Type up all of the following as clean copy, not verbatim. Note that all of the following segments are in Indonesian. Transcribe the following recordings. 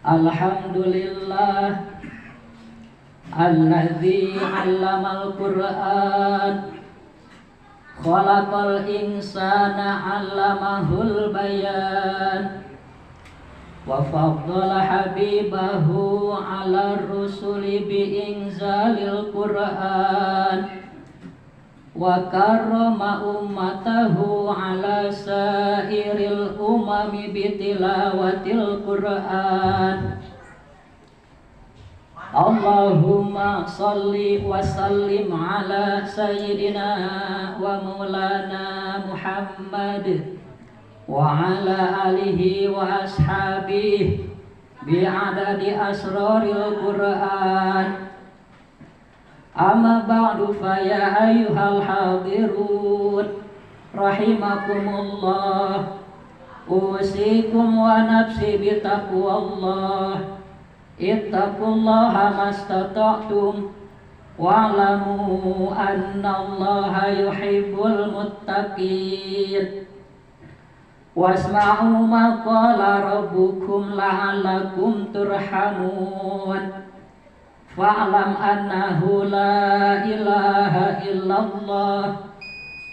Alhamdulillah alladzi 'allamal Qur'an khalaqal insana 'allamahul bayan wa faddala habibahu 'ala rusuli bi inzalil Qur'an wa karrama ummatahu 'ala sairil umami bi tilawatil Qur'an. Allahumma salli wa sallim ala sayyidina wa maulana Muhammad wa ala alihi wa ashabihi bi'adadi asraril Qur'an. Amma ba'du fa ya ayyuhal hadirun rahimakumullah, usikum wa nafsi bi taqwallah. Ittaqullaha mastata'tum wa'lamu annallaha yuhibbul muttaqin. Wasma'u ma qala rabbukum la'allakum turhamun. Fa'lam annahu la ilaha illallah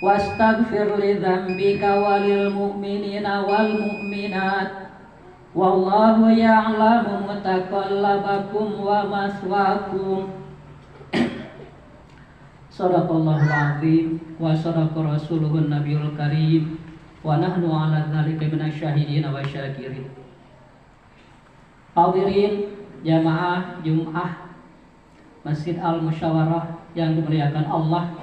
wastaghfir li dzambika walil mu'minina wal mu'minat. Wallahu ya'lamu mutaqallabakum wa maswaakum. Shadaqallahul azim wa shadaqa rasuluhun nabiyul karim wa nahnu ala dzalika minasyahidin wa syakirin. Hadirin jamaah Jumat Masjid Al-Musyawarah yang dimuliakan Allah.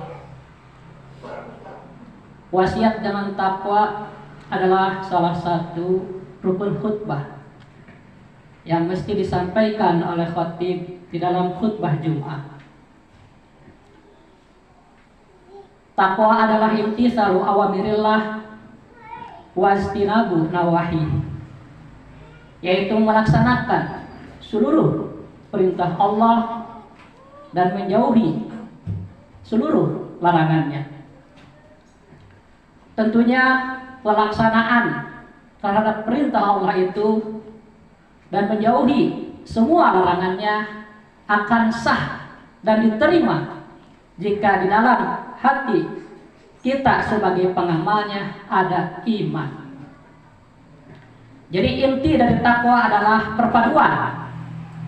Wasiat dengan takwa adalah salah satu rukun khutbah yang mesti disampaikan oleh khatib di dalam khutbah Jumat. Takwa adalah imtisalu awamirillah wastinabu nawahi, yaitu melaksanakan seluruh perintah Allah dan menjauhi seluruh larangannya. Tentunya pelaksanaan terhadap perintah Allah itu dan menjauhi semua larangannya akan sah dan diterima jika di dalam hati kita sebagai pengamalnya ada iman. Jadi inti dari takwa adalah perpaduan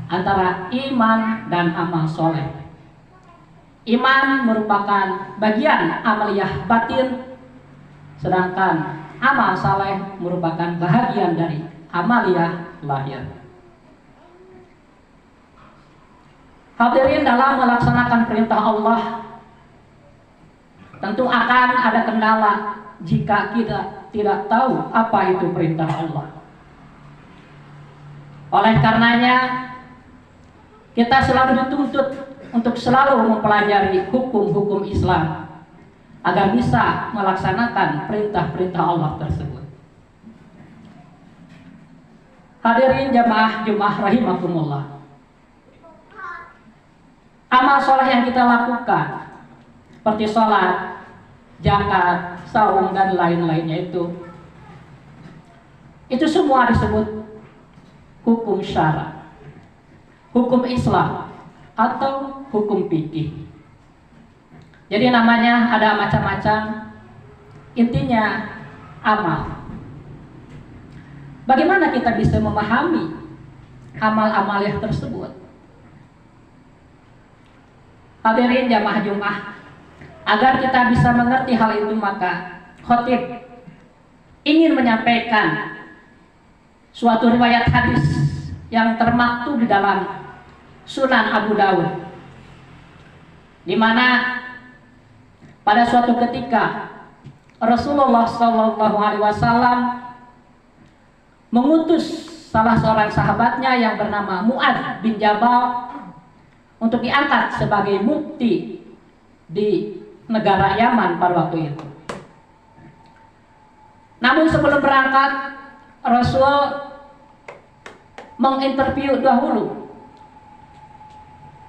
antara iman dan amal soleh. Iman merupakan bagian amaliyah batin, sedangkan amal saleh merupakan bahagian dari amaliyah lahir. Hadirin, dalam melaksanakan perintah Allah tentu akan ada kendala jika kita tidak tahu apa itu perintah Allah. Oleh karenanya kita selalu dituntut untuk selalu mempelajari hukum-hukum Islam agar bisa melaksanakan perintah-perintah Allah tersebut. Hadirin jamaah Jumat rahimakumullah. Amal soleh yang kita lakukan seperti sholat, zakat, saum dan lain-lainnya itu semua disebut hukum syara, hukum Islam atau hukum fikih. Jadi namanya ada macam-macam, intinya amal. Bagaimana kita bisa memahami amal-amal yang tersebut? Hadirin jamaah Jumat, agar kita bisa mengerti hal itu maka khatib ingin menyampaikan suatu riwayat hadis yang termaktub di dalam Sunan Abu Dawud, di mana pada suatu ketika Rasulullah SAW mengutus salah seorang sahabatnya yang bernama Mu'adz bin Jabal untuk diangkat sebagai mufti di negara Yaman pada waktu itu. Namun sebelum berangkat, Rasul menginterview dahulu.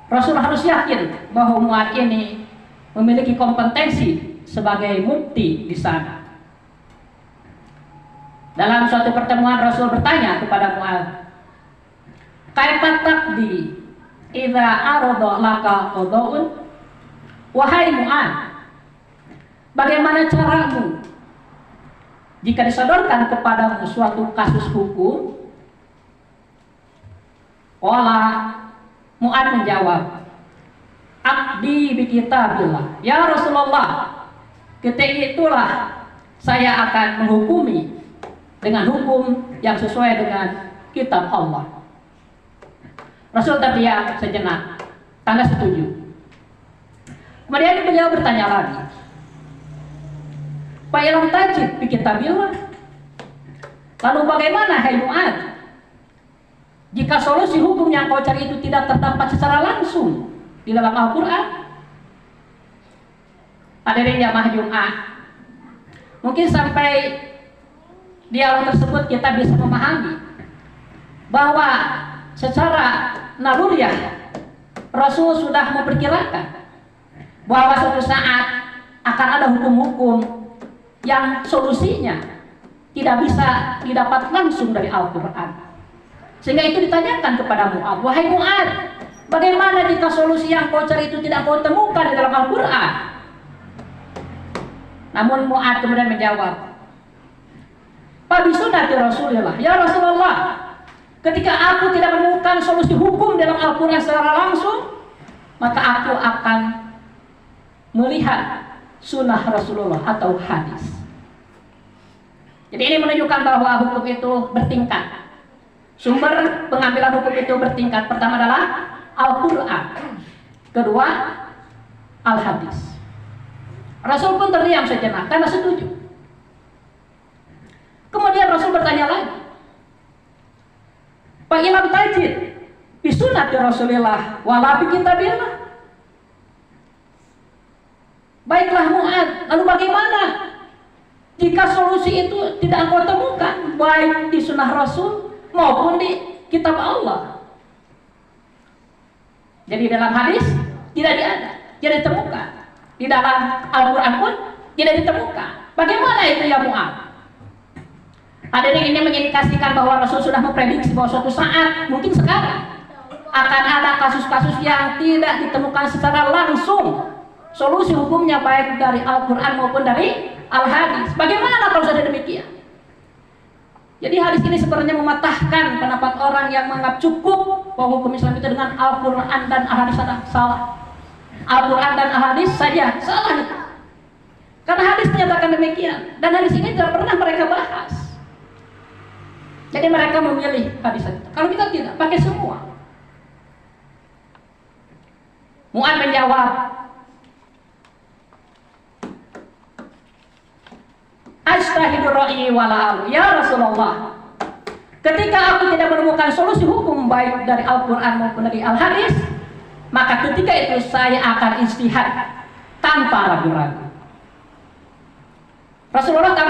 Rasul harus yakin bahwa Mu'adz ini memiliki kompetensi sebagai mufti di sana. Dalam suatu pertemuan Rasul bertanya kepada Mu'adz, kaifa taqdi idza arada laka qada'un? Wahai Mu'ad, bagaimana caramu jika disodorkan kepadamu suatu kasus hukum? Qala, Mu'ad menjawab, Aqdi bi kitabillah. Ya Rasulullah, ketika itulah saya akan menghukumi dengan hukum yang sesuai dengan kitab Allah. Rasul terdiam sejenak, tanda setuju. Kemudian beliau bertanya lagi, Fa ilam tajid bi kitabillah. Lalu bagaimana hai Mu'ad jika solusi hukum yang kau cari itu tidak terdapat secara langsung di dalam Al-Quran? Hadirin jamaah Jumat, mungkin sampai dialog tersebut kita bisa memahami bahwa secara naluriah Rasul sudah memperkirakan bahwa suatu saat akan ada hukum-hukum yang solusinya tidak bisa didapat langsung dari Al-Quran. Sehingga itu ditanyakan kepada Mu'ad, wahai Mu'ad, bagaimana jika solusi yang kau cari itu tidak kau temukan di dalam Al-Quran? Namun Mu'ad kemudian menjawab, Fa bisunati Rasulillah. Ya Rasulullah, ketika aku tidak menemukan solusi hukum dalam Al-Quran secara langsung, maka aku akan melihat sunnah Rasulullah atau hadis. Jadi ini menunjukkan bahwa hukum itu bertingkat. Sumber pengambilan hukum itu bertingkat. Pertama adalah Al-Quran, kedua Al-Hadis. Rasul pun terdiam sejenak karena setuju. Kemudian Rasul bertanya lagi, Fa ilam tajid bi sunnati Rasulillah wala bi kitabillah. Baiklah Mu'ad, lalu bagaimana jika solusi itu tidak engkau temukan baik di sunnah Rasul maupun di kitab Allah? Jadi dalam hadis tidak ada, tidak ditemukan. Di dalam Al-Quran pun tidak ditemukan. Bagaimana itu ya Mu'ad? Hadirin, ini mengindikasikan bahwa Rasul sudah memprediksi bahwa suatu saat, mungkin sekarang, akan ada kasus-kasus yang tidak ditemukan secara langsung solusi hukumnya baik dari Al-Quran maupun dari Al-Hadis. Bagaimana kalau sudah demikian? Jadi hadis ini sebenarnya mematahkan pendapat orang yang menganggap cukup bahwa hukum Islam itu dengan Al-Quran dan Al-Hadis salah. Al-Quran dan Al-Hadis saja salah itu. Karena hadis menyatakan demikian, dan hadis ini tidak pernah mereka bahas. Jadi mereka memilih hadis itu. Kalau kita tidak, pakai semua. Mu'ad menjawab, Astahidu ra'i wala'alu. Ya Rasulullah, ketika aku tidak menemukan solusi hukum baik dari Al-Quran maupun dari Al-Hadis, maka ketika itu saya akan ijtihad tanpa ragu-ragu. Rasulullah